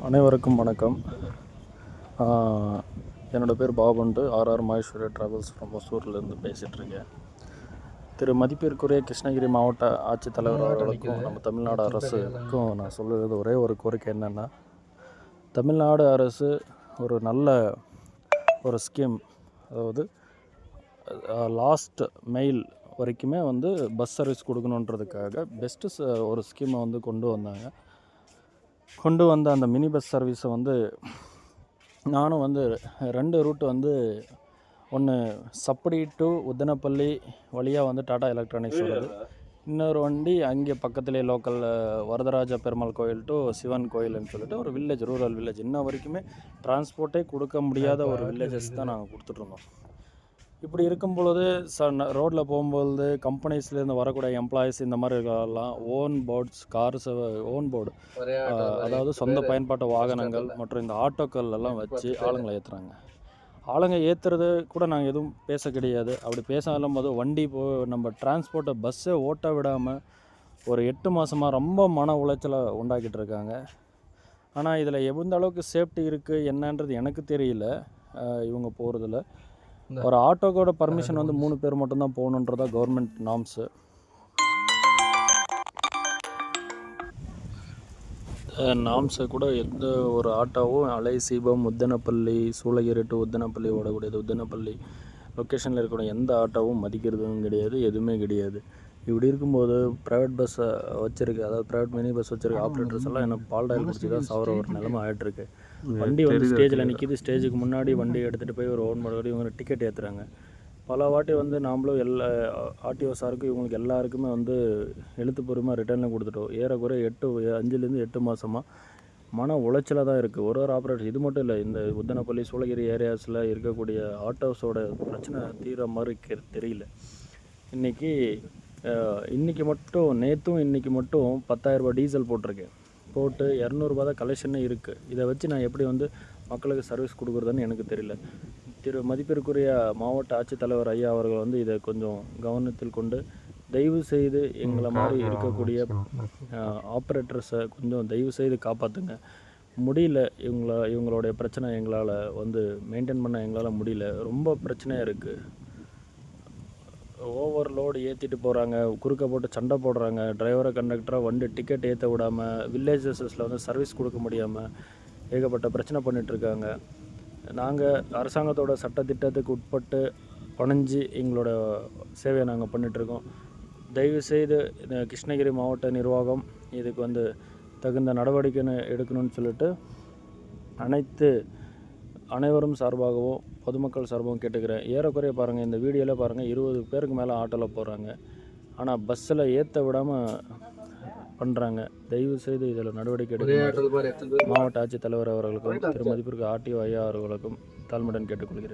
அனைவருக்கும் வணக்கம். என்னோடய பேர் பாபுண்டு. ஆர்ஆர் மகேஸ்வரி ட்ராவல்ஸ் ஃப்ரம் ஒசூர்லேருந்து பேசிகிட்ருக்கேன். திரு மதிப்பிற்குரிய கிருஷ்ணகிரி மாவட்ட ஆட்சித்தலைவர் அவர்களுக்கும் நம்ம தமிழ்நாடு அரசுக்கும் நான் சொல்லுவது ஒரே ஒரு கோரிக்கை என்னென்னா, தமிழ்நாடு அரசு ஒரு நல்ல ஒரு ஸ்கீம், அதாவது லாஸ்ட் மெயில் வரைக்குமே பஸ் சர்வீஸ் கொடுக்கணுன்றதுக்காக பெஸ்ட்டு ஒரு ஸ்கீமை கொண்டு வந்த அந்த மினி பஸ் சர்வீஸை நானும் 2 ரூட் ஒன்று சப்படி டு உத்தனப்பள்ளி வழியாக டாடா எலக்ட்ரானிக்ஸ் வருது. இன்னொரு வண்டி அங்கே பக்கத்துலேயே லோக்கல் வரதராஜ பெருமாள் கோயில் டு சிவன் கோயில்னு சொல்லிட்டு ஒரு வில்லேஜ், ரூரல் வில்லேஜ், இன்ன வரைக்குமே டிரான்ஸ்போர்ட்டே கொடுக்க முடியாத ஒரு வில்லேஜஸ் தான் நாங்கள் கொடுத்துட்ருந்தோம். இப்படி இருக்கும் பொழுது ரோட்டில் போகும்போது கம்பெனிஸ்லேருந்து வரக்கூடிய எம்ப்ளாயீஸ் இந்த மாதிரி இருக்கலாம், own boards, cars, own board, அதாவது சொந்த பயன்பாட்டு வாகனங்கள் மற்றும் இந்த ஆட்டோக்கள் எல்லாம் வச்சு ஆளுங்களை ஏற்றுறாங்க. ஆளுங்க ஏற்றுறது கூட நாங்கள் எதுவும் பேச கிடையாது. அப்படி பேசாலும் போது வண்டி நம்ம டிரான்ஸ்போர்ட்டை பஸ்ஸை ஓட்ட விடாமல் ஒரு 8 மாதமாக ரொம்ப மன உளைச்சலை உண்டாக்கிட்டு இருக்காங்க. ஆனால் இதில் எந்த அளவுக்கு சேஃப்டி இருக்குது என்னன்றது எனக்கு தெரியல. இவங்க போகிறதுல ஒரு ஆட்டோக்கோட பர்மிஷன் 3 பேர் மட்டும்தான் போகணுன்றதா கவர்மெண்ட் நார்ம்ஸு. நாம்ஸை கூட எந்த ஒரு ஆட்டோவும் அலைசீபம், உத்தனப்பள்ளி, சூளகிரி டு உத்தனப்பள்ளி ஓடக்கூடியது, உத்தனப்பள்ளி லொக்கேஷனில் இருக்கக்கூடிய எந்த ஆட்டோவும் மதிக்கிறதும் கிடையாது, எதுவுமே கிடையாது. இப்படி இருக்கும்போது ப்ரைவேட் பஸ்ஸை வச்சுருக்கு, அதாவது ப்ரைவேட் மினி பஸ் வச்சுருக்க ஆப்ரேட்டர்ஸ் எல்லாம் எனக்கு பால்டாயில் குடிச்சு தான் சவர ஒரு நிலைமை ஆகிட்டுருக்கு. வண்டி ஸ்டேஜில் நிற்கிது, ஸ்டேஜுக்கு முன்னாடி வண்டி எடுத்துகிட்டு போய் ஒரு 1 மணி நேரம் இவங்க டிக்கெட் ஏற்றுறாங்க. பல வாட்டி நாமளும் எல்லா ஆர்டிஓ சாருக்கு இவங்களுக்கு எல்லாருக்குமே எழுத்துப்பூர்வமாக ரிட்டர்னில் கொடுத்துட்டோம். ஏறக்குறைய 5லேருந்து 8 மாதமாக மன உளைச்சலாக தான் இருக்குது ஒரு ஆப்ரேட்டர். இது மட்டும் இல்லை, இந்த உத்தனப்பள்ளி, சூளகிரி ஏரியாஸில் இருக்கக்கூடிய ஆட்டோஸோட பிரச்சனை தீர மாதிரி தெரியல. இன்றைக்கி மட்டும் நேற்றும் இன்றைக்கி மட்டும் 10,000 ரூபா டீசல் போட்டிருக்கேன். போட்டு 200 ரூபா தான் கலெக்ஷனே இருக்குது. இதை வச்சு நான் எப்படி மக்களுக்கு சர்வீஸ் கொடுக்குறதுன்னு எனக்கு தெரியல. திரு மதிப்பிற்குரிய மாவட்ட ஆட்சித்தலைவர் ஐயா அவர்கள் இதை கொஞ்சம் கவனத்தில் கொண்டு தயவு செய்து எங்களை மாதிரி இருக்கக்கூடிய ஆப்ரேட்டர்ஸை கொஞ்சம் தயவு செய்து காப்பாற்றுங்க. முடியல, இவங்களுடைய பிரச்சனை எங்களால் மெயின்டைன் பண்ண எங்களால் முடியல. ரொம்ப பிரச்சனையாக இருக்குது. ஓவர்லோடு ஏற்றிட்டு போகிறாங்க, குறுக்க போட்டு சண்டை போடுறாங்க. டிரைவரை கண்டக்டராக வண்டி டிக்கெட் ஏற்ற விடாமல், வில்லேஜஸில் சர்வீஸ் கொடுக்க முடியாமல் ஏகப்பட்ட பிரச்சனை பண்ணிகிட்ருக்காங்க. நாங்கள் அரசாங்கத்தோட சட்டத்திட்டத்துக்கு உட்பட்டு பணிஞ்சு எங்களோட சேவையை நாங்கள் பண்ணிகிட்ருக்கோம். தயவுசெய்து இந்த கிருஷ்ணகிரி மாவட்ட நிர்வாகம் இதுக்கு தகுந்த நடவடிக்கை எடுக்கணும்னு சொல்லிட்டு அனைவரும் சார்பாகவும் பொதுமக்கள் சார்பாகவும் கேட்டுக்கிறேன். ஏறக்குறைய பாருங்கள், இந்த வீடியோவில் பாருங்கள், 20 பேருக்கு மேலே ஆட்டோவில் போகிறாங்க. ஆனால் பஸ்ஸில் ஏற்ற விடாமல் பண்ணுறாங்க. தயவுசெய்து இதில் நடவடிக்கை எடுக்க மாவட்ட ஆட்சித்தலைவர் அவர்களுக்கும் திரு மதிப்பிற்கு ஆர்டிஓ ஐயா அவர்களுக்கும் தாழ்மையுடன் கேட்டுக்கொள்கிறேன்.